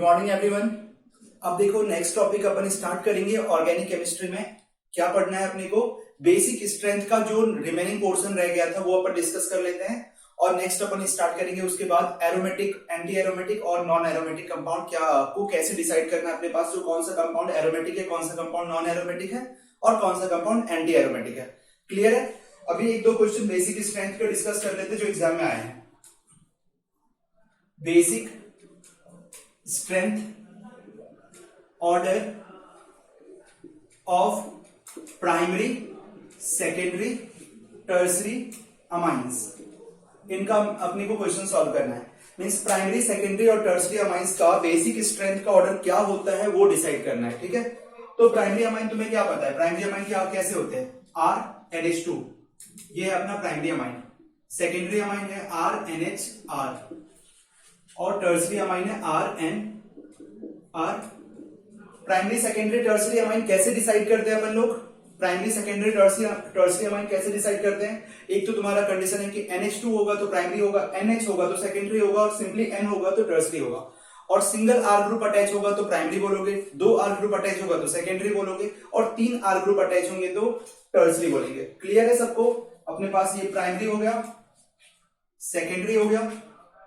Good morning everyone. अब देखो next topic अपन start करेंगे ऑर्गेनिक केमिस्ट्री में। क्या पढ़ना है अपने को? बेसिक स्ट्रेंथ का जो रिमेनिंग पोर्शन रह गया था वो अपन डिस्कस कर लेते हैं और नेक्स्ट अपन स्टार्ट करेंगे उसके बाद एरोमेटिक, एंटी एरोमेटिक और नॉन एरोमेटिक कंपाउंड क्या को कैसे डिसाइड करना है अपने पास, जो कौन सा कंपाउंड एरोमेटिक है, कौन सा कंपाउंड नॉन एरोमेटिक है और कौन सा कंपाउंड एंटी एरोमेटिक है। क्लियर है? अभी एक दो क्वेश्चन बेसिक स्ट्रेंथ का डिस्कस कर लेते जो एग्जाम में आए हैं। Basic strength order of primary, secondary, tertiary amines, इनका अपने को क्वेश्चन सॉल्व करना है। मींस प्राइमरी, सेकेंडरी और टर्सरी अमाइंस का बेसिक स्ट्रेंथ का ऑर्डर क्या होता है वो डिसाइड करना है। ठीक है, तो प्राइमरी अमाइन तुम्हें क्या पता है? प्राइमरी अमाइन क्या कैसे होते हैं? RNH2, ये है अपना प्राइमरी अमाइन। सेकेंडरी अमाइन है RNHR और टर्सरी अमाइन है RNR। Primary, secondary, tertiary amine कैसे डिसाइड करते हैं अपन लोग? प्राइमरी, सेकेंडरी, टर्सरी अमाइन कैसे डिसाइड करते हैं? एक तो तुम्हारा कंडीशन है कि NH2 होगा तो प्राइमरी होगा, NH होगा तो सेकेंडरी होगा और सिंपली N होगा तो टर्सरी होगा। और सिंगल R ग्रुप अटैच होगा तो प्राइमरी बोलोगे, 2 R ग्रुप अटैच होगा तो सेकेंडरी बोलोगे और 3 R ग्रुप अटैच होंगे तो टर्सरी बोलेंगे। क्लियर है सबको? अपने पास ये प्राइमरी हो गया, सेकेंडरी हो गया,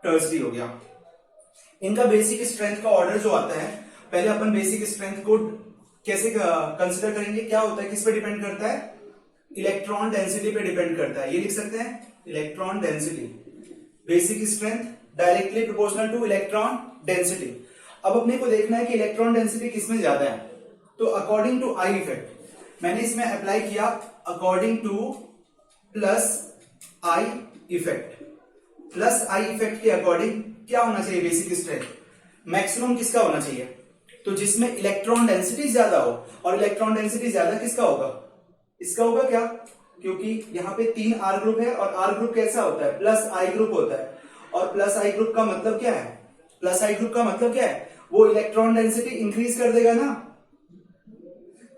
टर्सरी हो गया। इनका बेसिक स्ट्रेंथ का ऑर्डर जो आता है, पहले अपन बेसिक स्ट्रेंथ को कैसे कंसीडर करेंगे? क्या होता है, किस पे डिपेंड करता है? इलेक्ट्रॉन डेंसिटी पे डिपेंड करता है। ये लिख सकते हैं electron density. Basic strength directly proportional two electron density. अब अपने को देखना है कि इलेक्ट्रॉन डेंसिटी किसमें ज्यादा है, तो अकॉर्डिंग टू आई इफेक्ट मैंने इसमें अप्लाई किया according to plus I effect. Plus I effect के अकॉर्डिंग क्या होना चाहिए बेसिक स्ट्रेंथ? मैक्सिमम किसका होना चाहिए? तो जिसमें इलेक्ट्रॉन डेंसिटी ज्यादा हो, और इलेक्ट्रॉन डेंसिटी ज्यादा किसका होगा? इसका होगा। क्या? क्योंकि यहाँ पे 3 R ग्रुप है और R ग्रुप कैसा होता है? प्लस आई ग्रुप होता है। और प्लस आई ग्रुप का मतलब क्या है? प्लस आई ग्रुप का मतलब क्या है? वो इलेक्ट्रॉन डेंसिटी इंक्रीज कर देगा ना।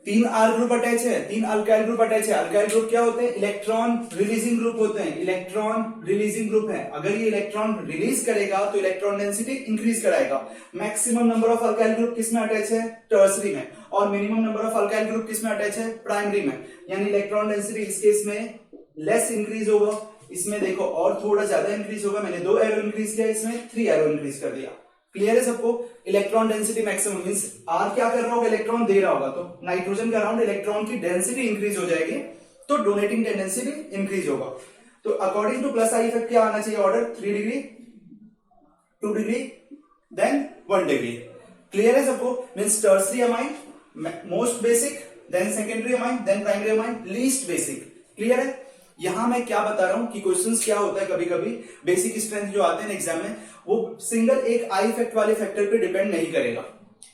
3 R ग्रुप अटैच है, 3 अल्काइल ग्रुप अटैच है। अल्काइल ग्रुप क्या होते हैं? इलेक्ट्रॉन रिलीजिंग ग्रुप होते हैं। इलेक्ट्रॉन रिलीजिंग ग्रुप है। अगर ये इलेक्ट्रॉन रिलीज करेगा तो इलेक्ट्रॉन डेंसिटी इंक्रीज कराएगा। Maximum number of alkyl group किसमें अटैच है? टर्सरी में। और minimum number of alkyl group किसमें अटैच है? प्राइमरी में। यानी इलेक्ट्रॉन डेंसिटी इस केस में लेस इंक्रीज होगा, इसमें देखो और थोड़ा ज्यादा इंक्रीज होगा। मैंने 2 एरो इंक्रीज किया, इसमें 3 एरो इंक्रीज कर दिया। क्लियर है सबको? Electron density maximum means R क्या कर रहा होगा? इलेक्ट्रॉन दे रहा होगा, तो नाइट्रोजन के अराउंड इलेक्ट्रॉन की डेंसिटी इंक्रीज हो जाएगी, तो डोनेटिंग टेंडेंसी भी इंक्रीज होगा। तो according to plus I effect क्या आना चाहिए order? 3 degree, 2 degree, then 1 degree. Clear है सबको? Means tertiary amine most basic, then secondary amine, then primary amine least basic. Clear है? यहां मैं क्या बता रहा हूं कि क्वेश्चंस क्या होता है, कभी कभी बेसिक स्ट्रेंथ जो आते हैं एग्जाम में वो सिंगल एक आई इफेक्ट वाले फैक्टर पे डिपेंड नहीं करेगा।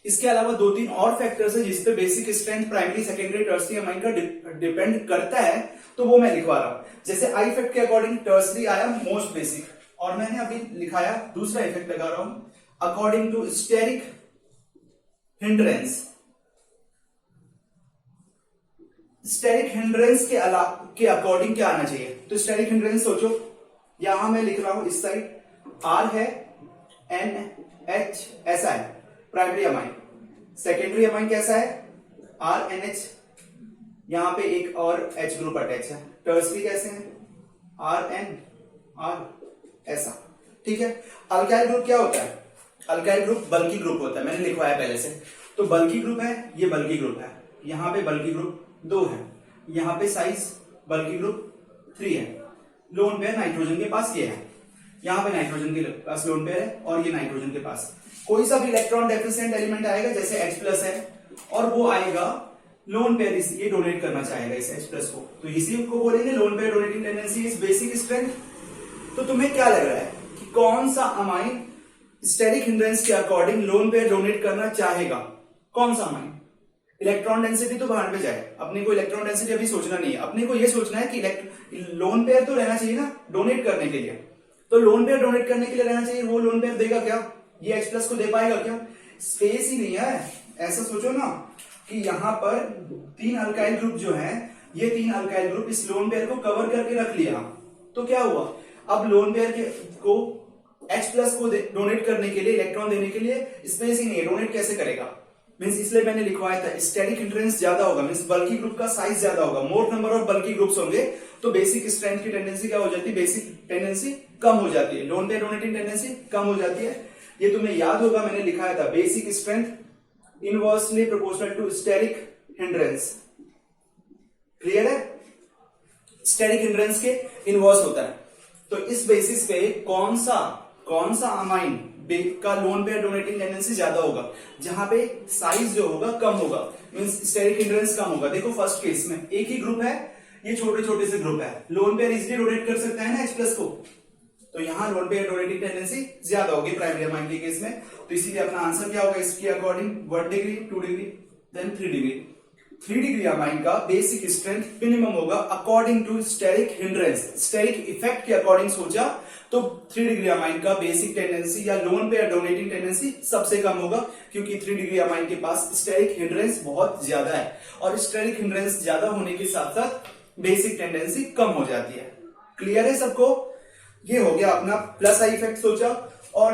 इसके अलावा 2-3 और फैक्टर्स है जिसपे basic strength primary, secondary, tertiary amine का डिपेंड करता है, तो वो मैं लिखवा रहा हूं। जैसे आई इफेक्ट के अकॉर्डिंग टर्सरी आया मोस्ट बेसिक, और मैंने अभी लिखाया दूसरा इफेक्ट लगा रहा हूं according to steric hindrance. Steric hindrance के अकॉर्डिंग क्या आना चाहिए? तो स्टेरिक हिंड्रेंस सोचो, यहां मैं लिख रहा हूं इस साइड R है, NH ऐसा है प्राइमरी अमाइन। सेकेंडरी अमाइन कैसा है? RNH, यहां पे एक और H ग्रुप अटैच है। टर्सरी कैसे है? RNR ऐसा। ठीक है। अल्काइल ग्रुप क्या होता है? अल्काइल ग्रुप बल्की ग्रुप होता है, मैंने लिखवाया पहले से। तो बल्की ग्रुप है, ये बल्की ग्रुप है। यहां पे बल्की ग्रुप 2 है, यहां पे साइज बल्की ग्रुप 3 है। लोन पेयर नाइट्रोजन के पास ये है, यहां पे नाइट्रोजन के पास लोन पेयर है और ये नाइट्रोजन के पास कोई सा भी इलेक्ट्रॉन डेफिशिएंट एलिमेंट आएगा, जैसे H+ है और वो आएगा लोन पेयर ये डोनेट करना चाहेगा इस H+ को, तो इसी को बोलेंगे loan pair donating tendency is basic strength. तो तुम्हें क्या लग रहा है कि कौन सा अमाइन स्टेरिक हिंड्रेंस के अकॉर्डिंग लोन पेयर डोनेट करना चाहेगा? कौन सा अमाइन? इलेक्ट्रॉन डेंसिटी तो बाहर पे जाए, अपने को इलेक्ट्रॉन डेंसिटी अभी सोचना नहीं है। अपने को ये सोचना है कि लोन पेयर तो रहना चाहिए ना डोनेट करने के लिए। तो लोन पेयर डोनेट करने के लिए रहना चाहिए, वो लोन पेयर देगा क्या? ये H+ को दे पाएगा क्या? स्पेस ही नहीं है। ऐसा सोचो ना कि यहां पर 3 अल्काइल ग्रुप जो है, ये 3 अल्काइल ग्रुप इस लोन पेयर को कवर करके रख लिया, तो क्या हुआ? अब लोन पेयर को H प्लस को डोनेट करने के लिए, इलेक्ट्रॉन देने के लिए स्पेस ही नहीं है, डोनेट कैसे करेगा? मींस इसलिए मैंने लिखवाया था स्टेरिक हिंड्रेंस ज्यादा होगा, मींस बल्की ग्रुप का साइज ज्यादा होगा, मोर नंबर ऑफ बल्की ग्रुप्स होंगे तो बेसिक स्ट्रेंथ की टेंडेंसी क्या हो जाती है? बेसिक टेंडेंसी कम हो जाती है, लोन पेयर डोनेटिंग टेंडेंसी कम हो जाती है। ये तुम्हें याद होगा, मैंने लिखाया था basic strength inversely proportional to steric hindrance. Clear है? स्टेरिक हिंड्रेंस के इनवर्स होता है। तो इस बेसिस पे कौन सा अमाइन का लोन पेयर डोनेटिंग टेंडेंसी ज्यादा होगा? जहां पे साइज जो होगा कम होगा, मींस स्टेरिक हिंड्रेंस कम होगा। देखो फर्स्ट केस में एक ही ग्रुप है, ये छोटे छोटे से ग्रुप है, लोन पेयर इजिली डोनेट कर सकता है ना H प्लस को, तो यहां लोन पेयर डोनेटिंग टेंडेंसी ज्यादा होगी प्राइमरी अमाइन के केस में। तो इसीलिए अपना आंसर क्या होगा इसके according? 1 degree, 2 degree, then 3 degree. 3 degree amine का बेसिक स्ट्रेंथ मिनिमम होगा according to steric hindrance. Steric effect के अकॉर्डिंग सोचा तो 3 डिग्री अमाइन का बेसिक टेंडेंसी या लोन पेयर डोनेटिंग टेंडेंसी सबसे कम होगा, क्योंकि 3 डिग्री अमाइन के पास स्टेरिक हिंड्रेंस बहुत ज्यादा है, और स्टेरिक हिंड्रेंस ज्यादा होने के साथ साथ बेसिक टेंडेंसी कम हो जाती है। क्लियर है सबको? ये हो गया अपना प्लस आई इफेक्ट सोचा और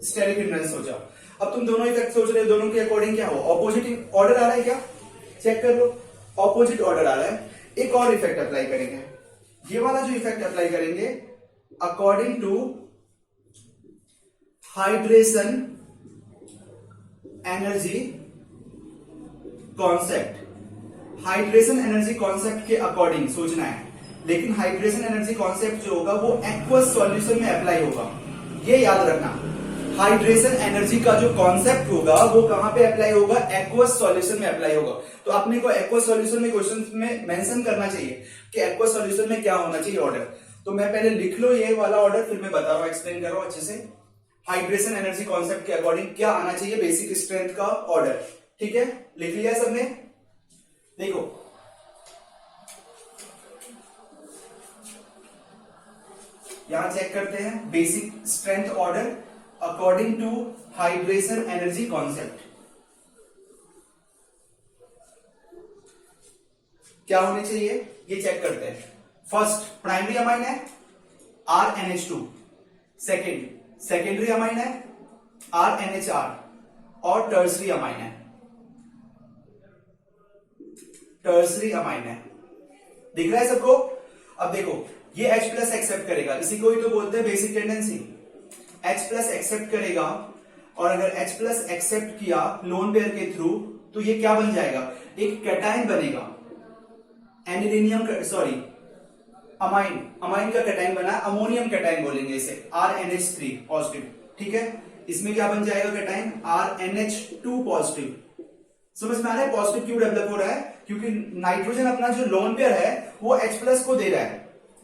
स्टेरिक हिंड्रेंस सोचा। अब तुम दोनों इफेक्ट सोच रहे हो, दोनों के अकॉर्डिंग क्या हो? ऑपोजिट ऑर्डर आ रहा है क्या? चेक कर लो, ऑपोजिट ऑर्डर आ रहा है। एक और इफेक्ट अप्लाई करेंगे, ये वाला जो इफेक्ट अप्लाई करेंगे according to hydration energy concept. Hydration energy concept के अकॉर्डिंग सोचना है, लेकिन हाइड्रेशन एनर्जी कॉन्सेप्ट जो होगा वो एक्वस सॉल्यूशन में अप्लाई होगा, ये याद रखना। हाइड्रेशन एनर्जी का जो कॉन्सेप्ट होगा वो कहां पे अप्लाई होगा? एक्वस सॉल्यूशन में अप्लाई होगा। तो अपने को एक्वस सॉल्यूशन में क्वेश्चन में मेंशन करना चाहिए कि एक्वस सॉल्यूशन में क्या होना चाहिए ऑर्डर। तो मैं पहले लिख लो ये वाला ऑर्डर, फिर मैं बता रहा हूं, एक्सप्लेन कर रहा हूं अच्छे से। हाइड्रेशन एनर्जी कॉन्सेप्ट के अकॉर्डिंग क्या आना चाहिए बेसिक स्ट्रेंथ का ऑर्डर। ठीक है, लिख लिया सबने? देखो यहां चेक करते हैं basic strength order according to hydration energy concept. क्या होने चाहिए ये चेक करते हैं। फर्स्ट प्राइमरी अमाइन है RNH2, सेकेंडरी अमाइन है RNHR, और टर्सरी अमाइन है दिख रहा है सबको? अब देखो ये H प्लस एक्सेप्ट करेगा, इसी को ही तो बोलते हैं basic tendency. H plus accept करेगा, और अगर H प्लस एक्सेप्ट किया लोन पेयर के थ्रू तो ये क्या बन जाएगा? एक कैटायन बनेगा, एनिलीनियम सॉरी अमाइन का कैटायन बना, अमोनियम कैटायन बोलेंगे इसे, RNH3 पॉजिटिव। ठीक है, इसमें क्या बन जाएगा कैटायन? RNH2 positive. समझ में आ रहा है पॉजिटिव क्यों डेवलप हो रहा है? क्योंकि नाइट्रोजन अपना जो लोन पेयर है वो H प्लस को दे रहा है,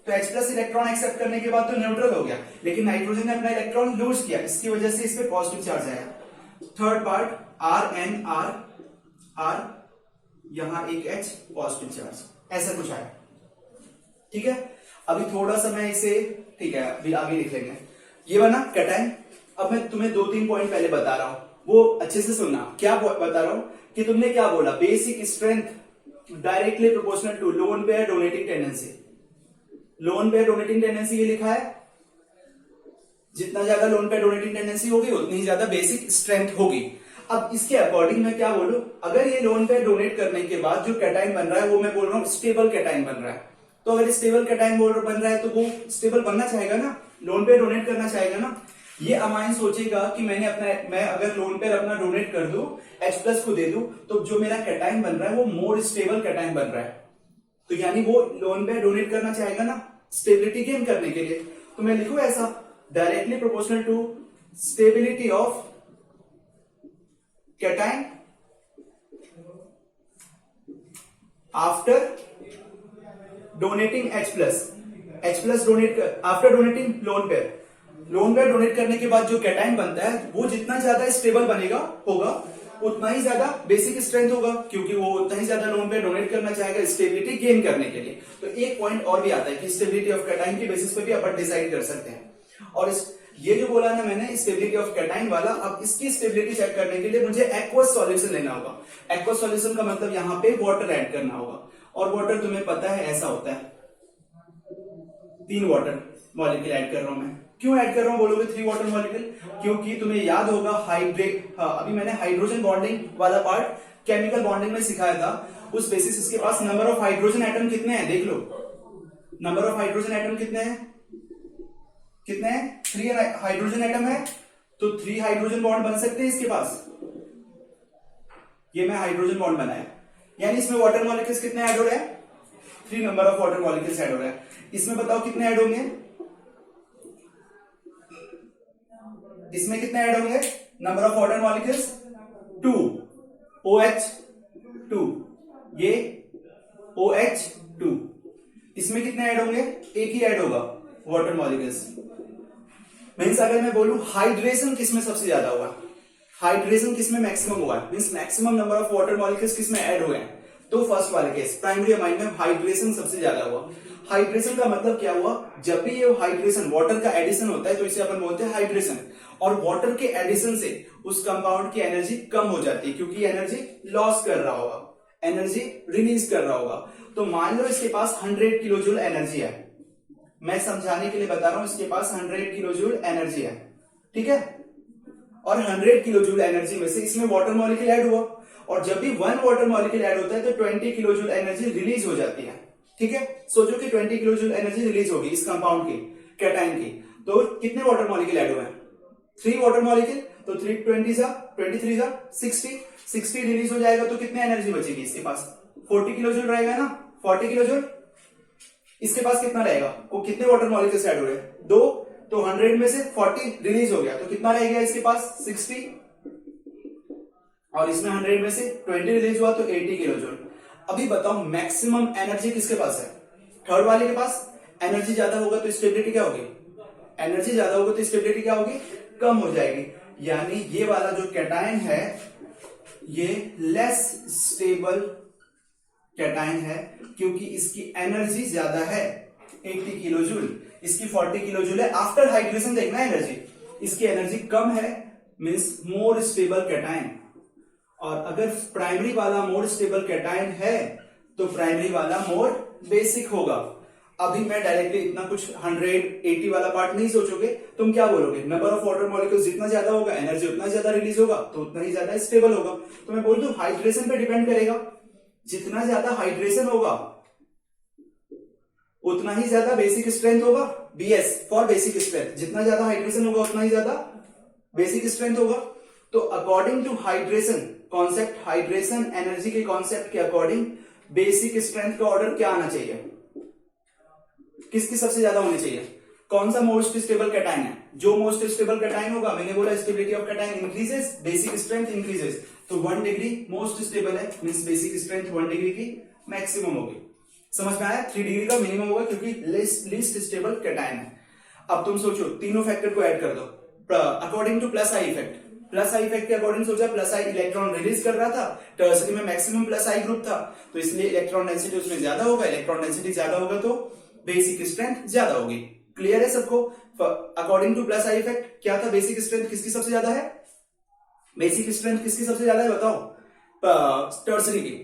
तो H प्लस इलेक्ट्रॉन एक्सेप्ट करने के बाद तो न्यूट्रल हो गया, लेकिन नाइट्रोजन ने अपना इलेक्ट्रॉन लूज किया, इसकी वजह से इस पे पॉजिटिव चार्ज आया। थर्ड पार्ट RNR, यहां एक H पॉजिटिव चार्ज, ऐसा कुछ आया। ठीक है, अभी थोड़ा सा मैं इसे, ठीक है अभी आगे लिख लेंगे। ये बना कैटायन। अब मैं तुम्हें 2-3 पॉइंट पहले बता रहा हूं, वो अच्छे से सुनना। क्या बता रहा हूं कि तुमने क्या बोला? Basic strength directly proportional to lone pair donating tendency. Lone pair donating tendency ये लिखा है, जितना ज्यादा लोन पेयर डोनेटिंग टेंडेंसी होगी उतनी ही ज्यादा बेसिक स्ट्रेंथ होगी। अब इसके अकॉर्डिंग मैं क्या बोलूं? अगर ये लोन पेयर डोनेट करने के बाद जो कैटायन बन रहा है वो मैं बोल रहा हूं स्टेबल कैटायन बन रहा है, तो अगर स्टेबल कैटायन बन रहा है तो वो स्टेबल बनना चाहेगा ना, लोन पेयर डोनेट करना चाहेगा ना। ये अमाइन सोचेगा कि मैं अगर लोन पेयर अपना डोनेट कर दूं, H प्लस को दे दूं, तो जो मेरा कैटायन बन रहा है वो मोर स्टेबल कैटायन बन रहा है, तो यानी वो लोन पेयर डोनेट करना चाहेगा ना स्टेबिलिटी गेन करने के लिए। तो मैं लिखूं ऐसा, directly proportional to stability of cation after donating H plus donate after donating lone pair donate करने के बाद जो कैटायन बनता है वो जितना ज्यादा स्टेबल होगा उतना ही ज्यादा बेसिक स्ट्रेंथ होगा, क्योंकि वो उतना ही ज्यादा लोन पेयर डोनेट करना चाहेगा स्टेबिलिटी गेन करने के लिए। तो एक पॉइंट और भी आता है कि स्टेबिलिटी ऑफ कैटायन की बेसिस पे भी अपन डिसाइड कर सकते हैं। और ये जो बोला ना मैंने स्टेबिलिटी ऑफ कैटायन वाला, अब इसकी स्टेबिलिटी चेक करने के लिए मुझे एक्वस सॉल्यूशन लेना होगा। एक्वस सॉल्यूशन का मतलब यहाँ पे वाटर ऐड करना होगा, और वाटर तुम्हें पता है ऐसा होता है, 3 वाटर मॉलिक्यूल ऐड कर रहा हूं मैं, क्यों ऐड कर रहा हूं बोलोगे 3 वाटर मॉलिक्यूल? क्योंकि तुम्हें याद होगा अभी मैंने हाइड्रोजन बॉन्डिंग वाला पार्ट केमिकल बॉन्डिंग में सिखाया था। उस बेसिस इसके पास नंबर ऑफ हाइड्रोजन एटम कितने हैं देख लो। नंबर ऑफ हाइड्रोजन एटम कितने हैं? 3 हाइड्रोजन एटम है, तो 3 हाइड्रोजन बॉन्ड बन सकते हैं इसके पास। ये मैं हाइड्रोजन बॉन्ड बनाया, यानी इसमें वाटर मॉलिक्यूल्स कितने ऐड हो रहे हैं? 3 number of water molecules add हो रहे हैं। इसमें बताओ कितने ऐड होंगे? इसमें कितने ऐड होंगे? Number of water molecules 2, OH2, ये OH2। इसमें कितने ऐड होंगे? एक ही ऐड होगा वाटर मॉलिक्यूल्स। मीन्स अगर मैं बोलूं हाइड्रेशन किसमें सबसे ज्यादा हुआ, हाइड्रेशन किसमें मैक्सिमम हुआ, means maximum number of water molecules किसमें ऐड हुए हैं, तो फर्स्ट वाले केस प्राइमरी अमाइन में हाइड्रेशन सबसे ज्यादा हुआ। हाइड्रेशन का मतलब क्या हुआ? जब भी ये हाइड्रेशन वाटर का एडिशन होता है तो इसे अपन बोलते हैं हाइड्रेशन, और वाटर के एडिशन से उस कंपाउंड की एनर्जी कम हो जाती है, क्योंकि एनर्जी लॉस कर रहा होगा, एनर्जी रिलीज कर रहा होगा। तो मान लो इसके पास 100 किलो जूल एनर्जी है, मैं समझाने के लिए बता रहा हूं, इसके पास 100 किलो जूल एनर्जी है, ठीक है, और 100 किलो जूल एनर्जी में से इसमें वाटर मॉलिक्यूल ऐड हुआ, और जब भी 1 वाटर मॉलिक्यूल ऐड होता है तो 20 किलो जूल एनर्जी रिलीज हो जाती है, ठीक है। सोचो कि 20 किलो जूल एनर्जी रिलीज होगी इस कंपाउंड की, कैटायन की, तो कितने वाटर मॉलिक्यूल ऐड हुए हैं? 3 वाटर मॉलिक्यूल, तो 320 जा 23 जा 60 रिलीज हो जाएगा, तो कितने एनर्जी बचेगी इसके पास? 40 किलो जूल रहेगा ना, 40 किलो जूल। इसके पास कितना रहेगा? वो कितने वाटर मॉलिक्यूल्स ऐड हो रहे हैं? 2, तो 100 में से 40 रिलीज हो गया, तो कितना रह गया इसके पास? 60, और इसमें 100 में से 20 रिलीज हुआ तो 80 किलो जूल। अभी बताओ मैक्सिमम एनर्जी किसके पास है? थर्ड वाले के पास। एनर्जी ज्यादा होगा तो स्टेबिलिटी क्या होगी? एनर्जी ज्यादा होगा तो स्टेबिलिटी क्या होगी? कम हो जाएगी। यानी ये वाला जो कैटायन है ये लेस स्टेबल कैटायन है, क्योंकि इसकी एनर्जी ज्यादा है 80 किलो जूल, इसकी 40 किलो जूल है। आफ्टर हाइड्रेशन देखना एनर्जी, इसकी एनर्जी कम है, मींस मोर स्टेबल कैटायन। और अगर प्राइमरी वाला मोर स्टेबल कैटायन है तो प्राइमरी वाला मोर बेसिक होगा। अभी मैं डायरेक्टली इतना कुछ 180 वाला पार्ट नहीं सोचोगे, तुम क्या बोलोगे? नंबर ऑफ वाटर मॉलिक्यूल्स जितना ज्यादा होगा एनर्जी उतना ज्यादा रिलीज होगा, तो उतना ही ज्यादा स्टेबल होगा। तो मैं बोल दूं हाइड्रेशन पे डिपेंड करेगा, जितना ज्यादा हाइड्रेशन होगा उतना ही ज्यादा बेसिक स्ट्रेंथ होगा। BS फॉर बेसिक स्ट्रेंथ, जितना ज्यादा हाइड्रेशन होगा उतना ही ज्यादा बेसिक स्ट्रेंथ होगा। तो according to hydration concept, hydration energy के कॉन्सेप्ट के अकॉर्डिंग बेसिक स्ट्रेंथ का ऑर्डर क्या आना चाहिए? किसकी सबसे ज्यादा होनी चाहिए? कौन सा मोस्ट स्टेबल कैटायन है? जो मोस्ट स्टेबल कैटायन होगा, मैंने बोला stability of cation increases, basic strength increases, तो 1 डिग्री मोस्ट स्टेबल है, मींस बेसिक स्ट्रेंथ 1 डिग्री की मैक्सिमम होगी। समझ में आया? 3 डिग्री का मिनिमम होगा, क्योंकि लीस्ट स्टेबल कैटायन है। अब तुम सोचो तीनों फैक्टर को ऐड कर दो according to plus I effect. Plus I effect के अकॉर्डिंग सोचा, प्लस आई इलेक्ट्रॉन रिलीज कर रहा था, टर्सरी में मैक्सिमम प्लस आई ग्रुप था, तो इसलिए इलेक्ट्रॉन डेंसिटी उसमें ज्यादा होगा, इलेक्ट्रॉन डेंसिटी ज्यादा होगा तो बेसिक स्ट्रेंथ ज्यादा होगी। क्लियर है सबको? According to plus I effect क्या था? बेसिक स्ट्रेंथ किसकी सबसे ज्यादा है? बेसिक स्ट्रेंथ किसकी सबसे ज्यादा है बताओ? टर्सरी की।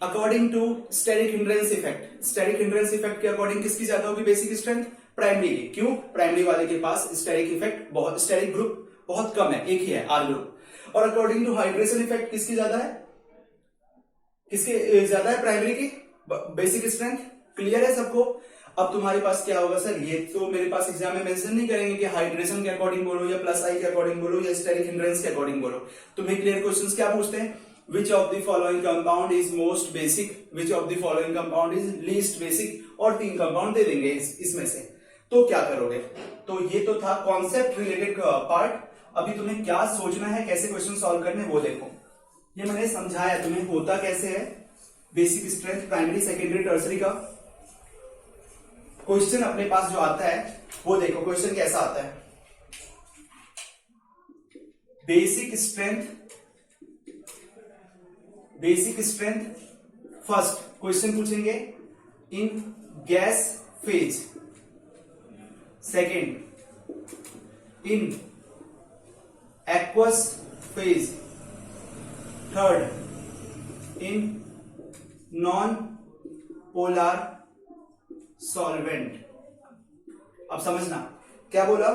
According to steric hindrance effect, steric hindrance effect के अकॉर्डिंग किसकी ज्यादा होगी बेसिक स्ट्रेंथ? प्राइमरी की। क्यों? प्राइमरी वाले के पास स्टेरिक इफेक्ट बहुत, स्टेरिक ग्रुप बहुत कम है, एक ही है आर ग्रुप। और अकॉर्डिंग टू हाइड्रेशन इफेक्ट किसकी ज्यादा है? किसके ज्यादा है? प्राइमरी की बेसिक स्ट्रेंथ। क्लियर है सबको? अब तुम्हारे पास क्या होगा सर, ये तो मेरे पास एग्जाम में मेंशन नहीं करेंगे कि हाइड्रेशन के अकॉर्डिंग बोलो या प्लस आई के अकॉर्डिंग बोलो या स्टेरिक हिंड्रेंस के अकॉर्डिंग बोलो। तुम्हें क्लियर क्वेश्चंस क्या पूछते हैं? विच of the following compound is most basic, which of the following compound is least basic, और 3 कंपाउंड दे देंगे इसमें से, तो क्या करोगे? तो ये तो था कॉन्सेप्ट रिलेटेड पार्ट। अभी तुम्हें क्या सोचना है, कैसे क्वेश्चन सॉल्व करने वो देखो। ये मैंने समझाया तुम्हें होता कैसे है basic strength primary secondary tertiary का। क्वेश्चन अपने पास जो आता है वो देखो, क्वेश्चन कैसा आता है? बेसिक स्ट्रेंथ फर्स्ट क्वेश्चन पूछेंगे इन gas phase, second in aqueous phase, third in non polar solvent. अब समझना, क्या बोला?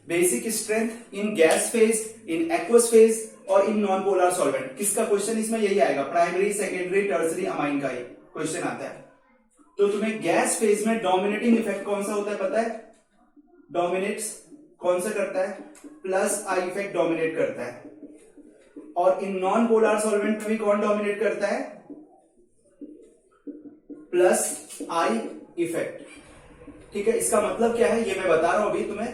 Basic strength in gas phase, in aqueous phase और इन नॉन पोलर सॉल्वेंट। किसका क्वेश्चन इसमें यही आएगा, प्राइमरी सेकेंडरी टर्सरी अमाइन का ही क्वेश्चन आता है। तो तुम्हें गैस फेज में डोमिनेटिंग इफेक्ट कौन सा होता है पता है? डोमिनेट्स कौन सा करता है? प्लस आई इफेक्ट डोमिनेट करता है। और इन नॉन पोलर सॉल्वेंट में भी कौन डोमिनेट करता है? Plus I effect. ठीक है, इसका मतलब क्या है ये मैं बता रहा हूं अभी तुम्हें।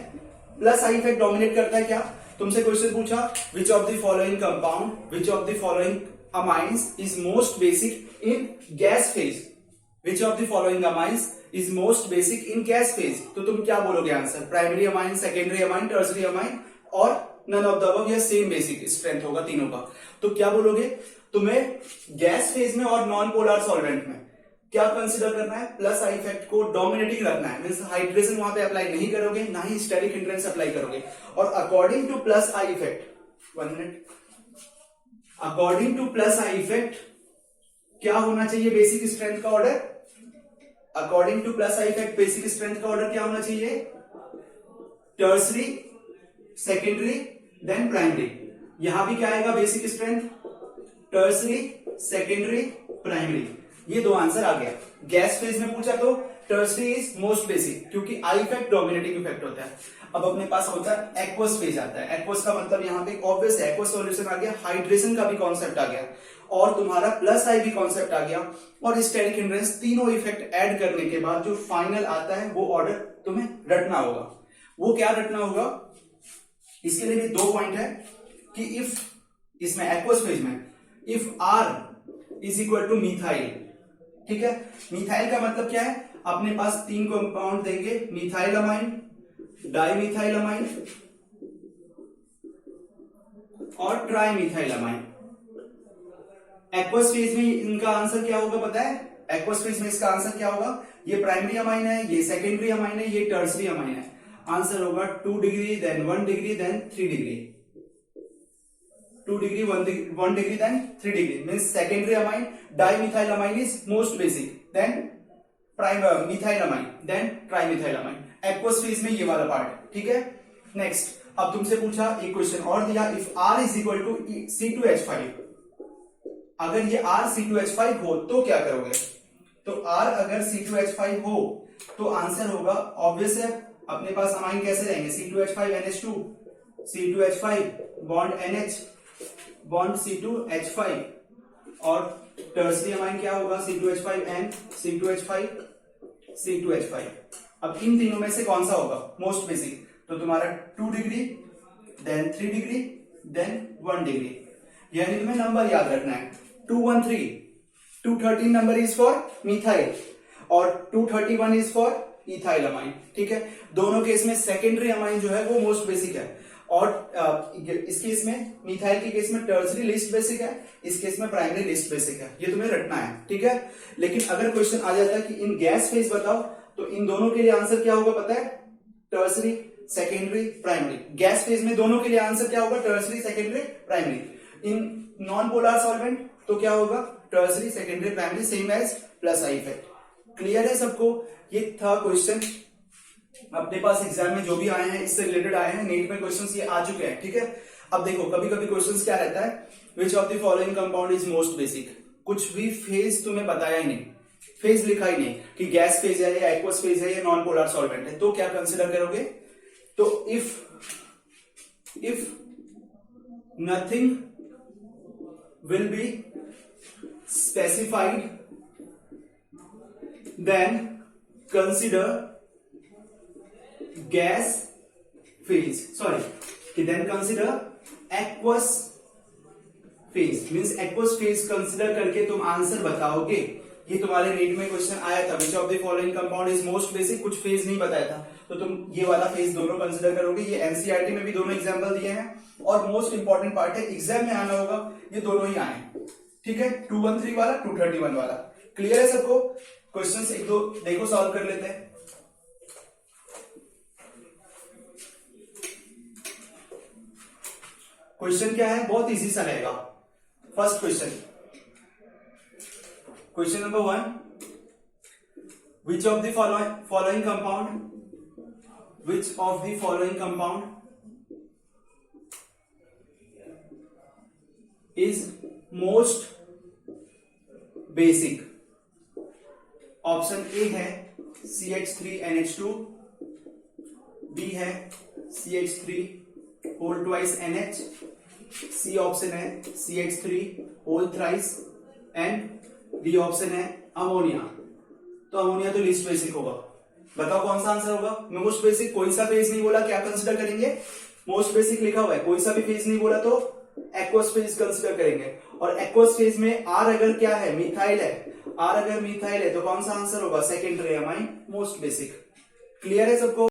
प्लस आई इफेक्ट डोमिनेट करता है क्या? तुमसे क्वेश्चन पूछा विच of the following compound, which of the following amines is most basic in gas phase, which of the following amines is most basic in gas phase. तो तुम क्या बोलोगे answer? Primary amine, secondary amine, tertiary amine और none of the above, या same basic strength होगा तीनों का। तो क्या बोलोगे? तुम्हें गैस फेज में और नॉन पोलर सॉल्वेंट में क्या कंसीडर करना है? प्लस आई इफेक्ट को डोमिनेटिंग रखना है। मींस हाइड्रेशन वहां पे अप्लाई नहीं करोगे, ना ही स्टेरिक हिंड्रेंस अप्लाई करोगे। और according to plus I effect, 1 minute, according to plus I effect क्या होना चाहिए बेसिक स्ट्रेंथ का order? According to plus I effect basic strength का ऑर्डर क्या होना चाहिए? Tertiary, secondary, then primary. यहां भी क्या आएगा basic strength? Tertiary, secondary, primary. ये दो आंसर आ गया। गैस फेज में पूछा तो टर्सरी इज मोस्ट बेसिक, क्योंकि आई इफेक्ट डोमिनेटिंग इफेक्ट होता है। अब अपने पास होता है एक्वस फेज आता है। एक्वस का मतलब यहाँ पे ऑब्वियस है, एक्वस सॉल्यूशन आ गया, हाइड्रेशन का भी कॉन्सेप्ट आ गया और तुम्हारा प्लस आई भी कॉन्सेप्ट आ गया और स्टेरिक हिंड्रेंस। तीनों इफेक्ट ऐड करने के बाद जो फाइनल आता है वो ऑर्डर तुम्हें रटना होगा। वो क्या रटना होगा? इसके लिए भी 2 पॉइंट है कि इफ, इसमें एक्वस फेज में if R is equal to methyl, ठीक है, मिथाइल का मतलब क्या है? अपने पास 3 कंपाउंड देंगे, मिथाइल अमाइन, डाइमिथाइल अमाइन और ट्राइमिथाइल अमाइन। एक्वस फेज में इनका आंसर क्या होगा पता है? एक्वस फेज में इसका आंसर क्या होगा? ये प्राइमरी अमाइन है, ये सेकेंडरी अमाइन है, ये टर्सरी अमाइन है। आंसर होगा 2 degree, then 1 degree, then 3 degree. 2 degree, 1 degree, then 3 degree. Means secondary amine, dimethyl amine is most basic, then methyl amine, then trimethyl amine. Aqueous phase में ये वाला part, ठीक है। Next, अब तुमसे पूछा एक क्वेश्चन और दिया, if R is equal to C2H5, अगर ये R C2H5 हो तो क्या करोगे? तो R अगर C2H5 हो तो आंसर होगा ऑब्वियस है, अपने पास अमाइन कैसे रहेंगे? C2H5 NH2, C2H5 bond NH bond C2H5 और टर्सरी अमाइन क्या होगा? C2H5N, C2H5, C2H5। अब इन तीनों में से कौन सा होगा मोस्ट बेसिक? तो तुम्हारा 2 degree, then 3 degree, then 1 degree. यानी तुम्हें नंबर याद रखना है 213, 213 नंबर इज फॉर मिथाइल और 231 इज फॉर इथाइल अमाइन, ठीक है। दोनों केस में सेकेंडरी अमाइन जो है वो मोस्ट बेसिक है और इस केस में, मिथाइल के केस में टर्सरी लिस्ट बेसिक है, इस केस में प्राइमरी लिस्ट बेसिक है। ये तुम्हें रटना है, ठीक है। लेकिन अगर क्वेश्चन आ जाता है कि इन गैस फेज बताओ तो इन दोनों के लिए आंसर क्या होगा पता है? Tertiary, secondary, primary. Gas phase में दोनों के लिए आंसर क्या होगा? Tertiary, secondary, primary. In non polar solvent तो क्या होगा? Tertiary, secondary, primary, same as plus I effect. Clear है सबको? ये था क्वेश्चन अपने पास एग्जाम में जो भी आए हैं, इससे रिलेटेड आए हैं, नीट में क्वेश्चंस ये आ चुके हैं, ठीक है। अब देखो कभी कभी क्वेश्चंस क्या रहता है, विच of the following compound is most basic. कुछ भी फेज तुम्हें बताया ही नहीं, फेज लिखा ही नहीं कि गैस फेज है या एक्वस फेज है या नॉन पोलर सॉल्वेंट है, तो क्या कंसिडर करोगे? तो if nothing will be specified, then consider gas phase, then consider aqueous phase। Means aqueous phase consider करके तुम आंसर बताओगे। ये तुम्हारे नीट में क्वेश्चन आया था, विच of the following compound is most basic. कुछ फेज नहीं बताया था तो तुम ये वाला फेज दोनों कंसिडर करोगे। ये एनसीईआरटी में भी दोनों एग्जांपल दिए हैं और मोस्ट इंपॉर्टेंट पार्ट है, एग्जाम में आना होगा, ये दोनों ही आए, ठीक है। 213 वाला, 231 वाला। क्लियर है सबको? क्वेश्चंस एक दो देखो सॉल्व कर लेते हैं। क्वेश्चन क्या है? बहुत इजी सा रहेगा। First question number 1, which of the following compound which of the following compound is most basic? Option A है CH3NH2, बी है CH3 whole twice NH, C option है CH3 whole thrice, and D option है ammonia. तो ammonia तो least basic होगा। बताओ कौन सा आंसर होगा? मैं मोस्ट बेसिक कोई सा फेज नहीं बोला, क्या कंसिडर करेंगे? मोस्ट बेसिक लिखा हुआ है, कोई सा भी फेज नहीं बोला तो एक्वस फेज कंसिडर करेंगे। और एक्वस फेज में आर अगर क्या है, मिथाइल है, आर अगर मिथाइल है तो कौन सा आंसर होगा? Secondary amine most basic. Clear है सबको?